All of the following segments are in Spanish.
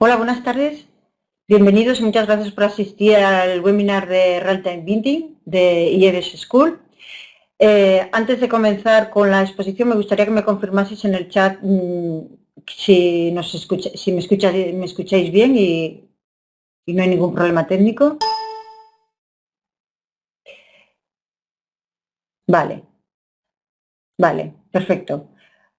Hola, buenas tardes. Bienvenidos y muchas gracias por asistir al webinar de Real Time Bidding de IEBS School. Antes de comenzar con la exposición, me gustaría que me confirmaseis en el chat si me escucháis bien y no hay ningún problema técnico. Vale, perfecto.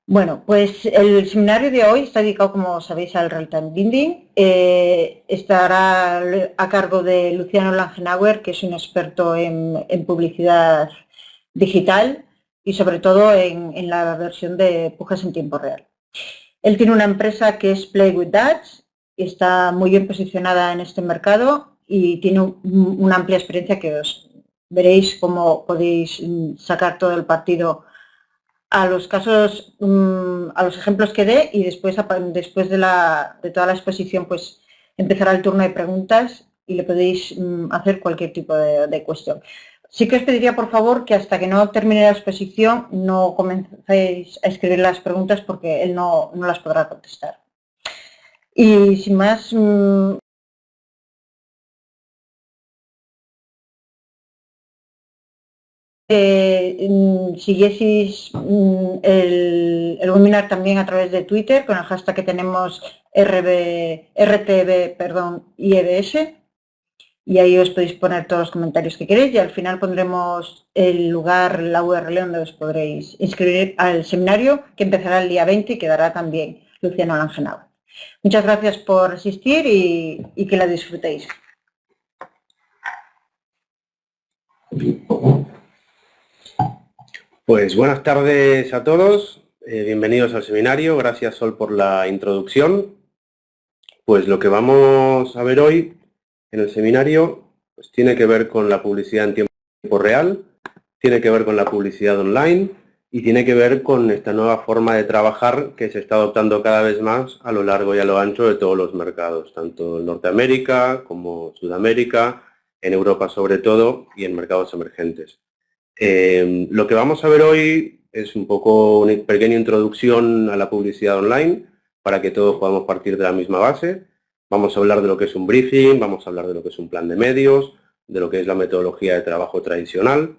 Bueno, pues el seminario de hoy está dedicado, como sabéis, al Real Time Bidding. Estará a cargo de Luciano Langenauer, que es un experto en publicidad digital y sobre todo en la versión de pujas en tiempo real. Él tiene una empresa que es Play with Ads y está muy bien posicionada en este mercado y tiene una amplia experiencia que os veréis cómo podéis sacar todo el partido a los casos, a los ejemplos que dé, y después de toda la exposición, pues empezará el turno de preguntas y le podéis hacer cualquier tipo de cuestión. Sí que os pediría, por favor, que hasta que no termine la exposición no comencéis a escribir las preguntas porque él no las podrá contestar. Y sin más, siguieseis el webinar también a través de Twitter con el hashtag que tenemos IEBS, y ahí os podéis poner todos los comentarios que queréis y al final pondremos el lugar, la URL donde os podréis inscribir al seminario que empezará el día 20 y quedará también Luciano Langenauer. Muchas gracias por asistir y que la disfrutéis. Pues buenas tardes a todos, bienvenidos al seminario, gracias Sol por la introducción. Pues lo que vamos a ver hoy en el seminario pues tiene que ver con la publicidad en tiempo real, tiene que ver con la publicidad online y tiene que ver con esta nueva forma de trabajar que se está adoptando cada vez más a lo largo y a lo ancho de todos los mercados, tanto en Norteamérica como Sudamérica, en Europa sobre todo y en mercados emergentes. Lo que vamos a ver hoy es un poco una pequeña introducción a la publicidad online para que todos podamos partir de la misma base. Vamos a hablar de lo que es un briefing, vamos a hablar de lo que es un plan de medios, de lo que es la metodología de trabajo tradicional.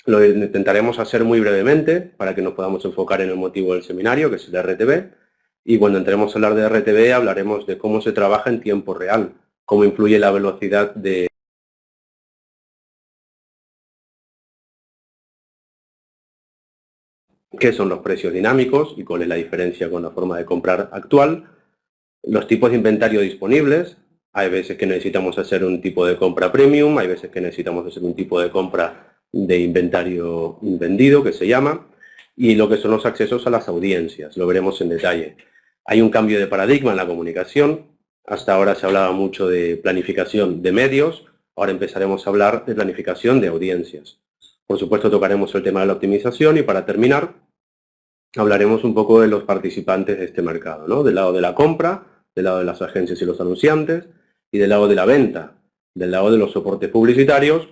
Lo intentaremos hacer muy brevemente para que nos podamos enfocar en el motivo del seminario, que es el RTV. Y cuando entremos a hablar de RTV hablaremos de cómo se trabaja en tiempo real, cómo influye la velocidad de qué son los precios dinámicos y cuál es la diferencia con la forma de comprar actual, los tipos de inventario disponibles. Hay veces que necesitamos hacer un tipo de compra premium, hay veces que necesitamos hacer un tipo de compra de inventario vendido, que se llama, y lo que son los accesos a las audiencias, lo veremos en detalle. Hay un cambio de paradigma en la comunicación. Hasta ahora se hablaba mucho de planificación de medios, ahora empezaremos a hablar de planificación de audiencias. Por supuesto tocaremos el tema de la optimización y para terminar hablaremos un poco de los participantes de este mercado, ¿no? Del lado de la compra, del lado de las agencias y los anunciantes y del lado de la venta, del lado de los soportes publicitarios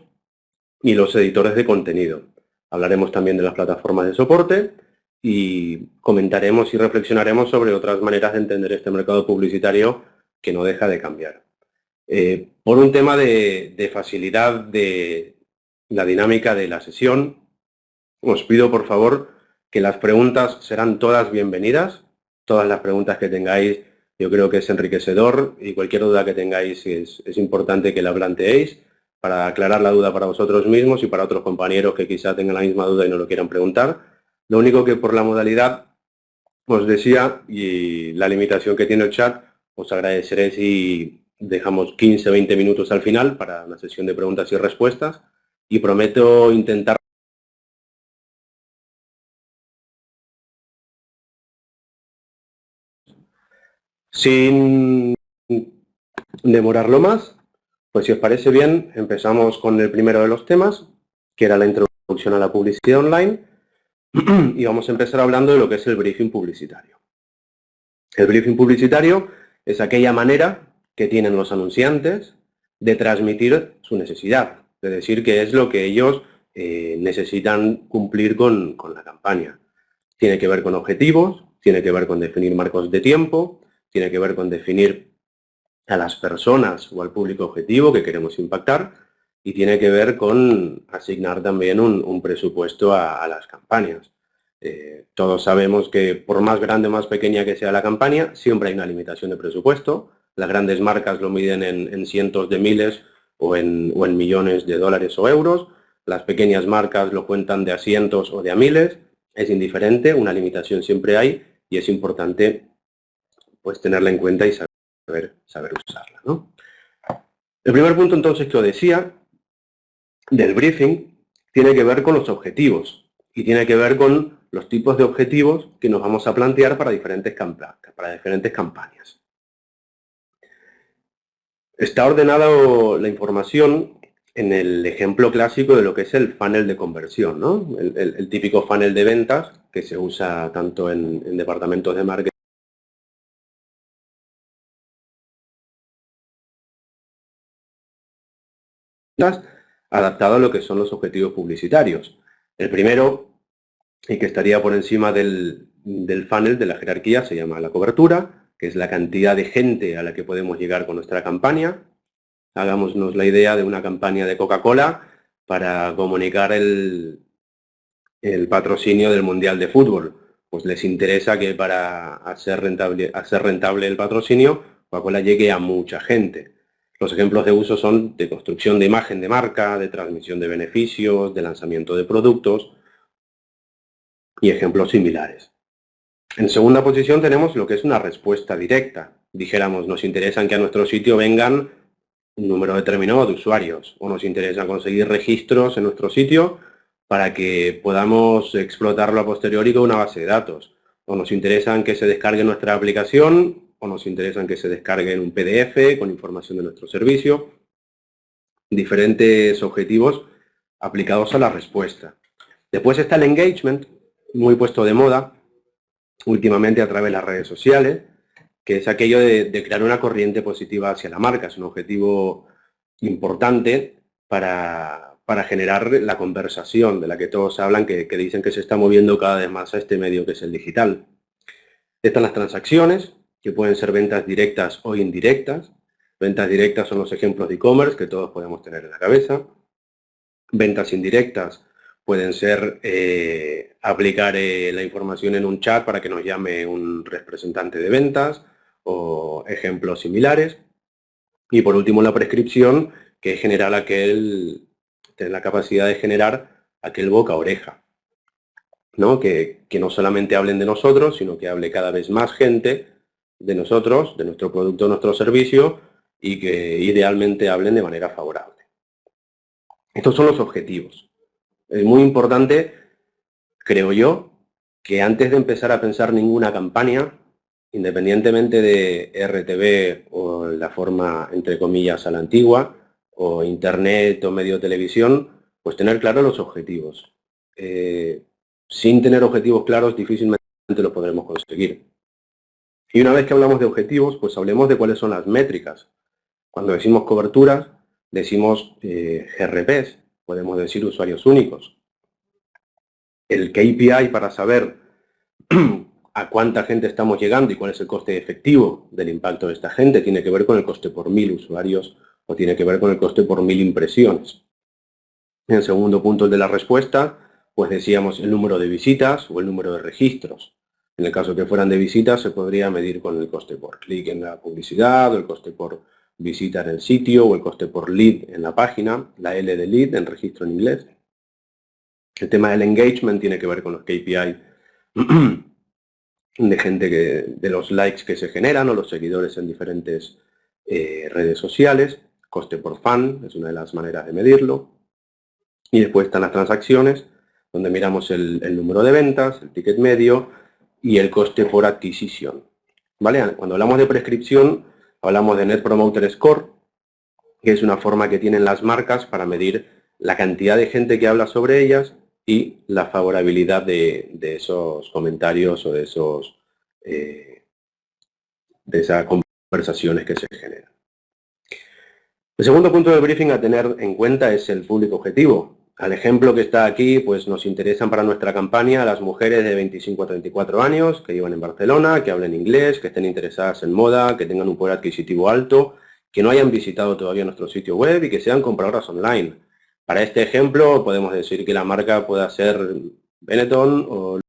y los editores de contenido. Hablaremos también de las plataformas de soporte y comentaremos y reflexionaremos sobre otras maneras de entender este mercado publicitario que no deja de cambiar. Por un tema de facilidad de la dinámica de la sesión, os pido por favor que las preguntas serán todas bienvenidas. Todas las preguntas que tengáis yo creo que es enriquecedor y cualquier duda que tengáis es importante que la planteéis para aclarar la duda para vosotros mismos y para otros compañeros que quizá tengan la misma duda y no lo quieran preguntar. Lo único que por la modalidad os decía y la limitación que tiene el chat, os agradeceré si dejamos 15-20 minutos al final para una sesión de preguntas y respuestas y prometo intentar sin demorarlo más. Pues si os parece bien, empezamos con el primero de los temas, que era la introducción a la publicidad online, y vamos a empezar hablando de lo que es el briefing publicitario. El briefing publicitario es aquella manera que tienen los anunciantes de transmitir su necesidad, de decir qué es lo que ellos necesitan cumplir con la campaña. Tiene que ver con objetivos, tiene que ver con definir marcos de tiempo, tiene que ver con definir a las personas o al público objetivo que queremos impactar, y tiene que ver con asignar también un presupuesto a las campañas. Todos sabemos que por más grande o más pequeña que sea la campaña, siempre hay una limitación de presupuesto. Las grandes marcas lo miden en cientos de miles o en millones de dólares o euros. Las pequeñas marcas lo cuentan de a cientos o de a miles. Es indiferente, una limitación siempre hay y es importante pues tenerla en cuenta y saber usarla, ¿no? El primer punto entonces que os decía del briefing tiene que ver con los objetivos y tiene que ver con los tipos de objetivos que nos vamos a plantear para diferentes campañas. Está ordenada la información en el ejemplo clásico de lo que es el funnel de conversión, ¿no? El típico funnel de ventas que se usa tanto en departamentos de marketing adaptado a lo que son los objetivos publicitarios. El primero, y que estaría por encima del funnel de la jerarquía, se llama la cobertura, que es la cantidad de gente a la que podemos llegar con nuestra campaña. Hagámonos la idea de una campaña de Coca-Cola para comunicar el patrocinio del Mundial de Fútbol. Pues les interesa que para hacer rentable el patrocinio, Coca-Cola llegue a mucha gente. Los ejemplos de uso son de construcción de imagen de marca, de transmisión de beneficios, de lanzamiento de productos y ejemplos similares. En segunda posición tenemos lo que es una respuesta directa. Dijéramos, nos interesan que a nuestro sitio vengan un número determinado de usuarios o nos interesa conseguir registros en nuestro sitio para que podamos explotarlo a posteriori con una base de datos. O nos interesan que se descargue nuestra aplicación o nos interesan que se descargue en un PDF con información de nuestro servicio. Diferentes objetivos aplicados a la respuesta. Después está el engagement, muy puesto de moda últimamente a través de las redes sociales, que es aquello de crear una corriente positiva hacia la marca. Es un objetivo importante para generar la conversación de la que todos hablan, que dicen que se está moviendo cada vez más a este medio que es el digital. Están las transacciones, que pueden ser ventas directas o indirectas. Ventas directas son los ejemplos de e-commerce que todos podemos tener en la cabeza. Ventas indirectas pueden ser aplicar la información en un chat para que nos llame un representante de ventas o ejemplos similares. Y por último la prescripción, que es generar tener la capacidad de generar aquel boca a oreja, ¿no? Que no solamente hablen de nosotros, sino que hable cada vez más gente de nosotros, de nuestro producto, de nuestro servicio, y que idealmente hablen de manera favorable. Estos son los objetivos. Es muy importante, creo yo, que antes de empezar a pensar ninguna campaña, independientemente de RTV o la forma, entre comillas, a la antigua, o internet o medio de televisión, pues tener claros los objetivos. Sin tener objetivos claros, difícilmente los podremos conseguir. Y una vez que hablamos de objetivos, pues hablemos de cuáles son las métricas. Cuando decimos coberturas, decimos GRPs, podemos decir usuarios únicos. El KPI para saber a cuánta gente estamos llegando y cuál es el coste efectivo del impacto de esta gente tiene que ver con el coste por 1000 usuarios o tiene que ver con el coste por 1000 impresiones. En el segundo punto, el de la respuesta, pues decíamos el número de visitas o el número de registros. En el caso que fueran de visitas se podría medir con el coste por clic en la publicidad o el coste por visita en el sitio o el coste por lead en la página, la L de lead en registro en inglés. El tema del engagement tiene que ver con los KPI de gente de los likes que se generan o los seguidores en diferentes redes sociales. Coste por fan es una de las maneras de medirlo. Y después están las transacciones, donde miramos el número de ventas, el ticket medio y el coste por adquisición. ¿Vale? Cuando hablamos de prescripción, hablamos de Net Promoter Score, que es una forma que tienen las marcas para medir la cantidad de gente que habla sobre ellas y la favorabilidad de esos comentarios o de esas conversaciones que se generan. El segundo punto del briefing a tener en cuenta es el público objetivo. al ejemplo que está aquí, pues nos interesan para nuestra campaña las mujeres de 25 a 34 años que vivan en Barcelona, que hablen inglés, que estén interesadas en moda, que tengan un poder adquisitivo alto, que no hayan visitado todavía nuestro sitio web y que sean compradoras online. Para este ejemplo podemos decir que la marca pueda ser Benetton o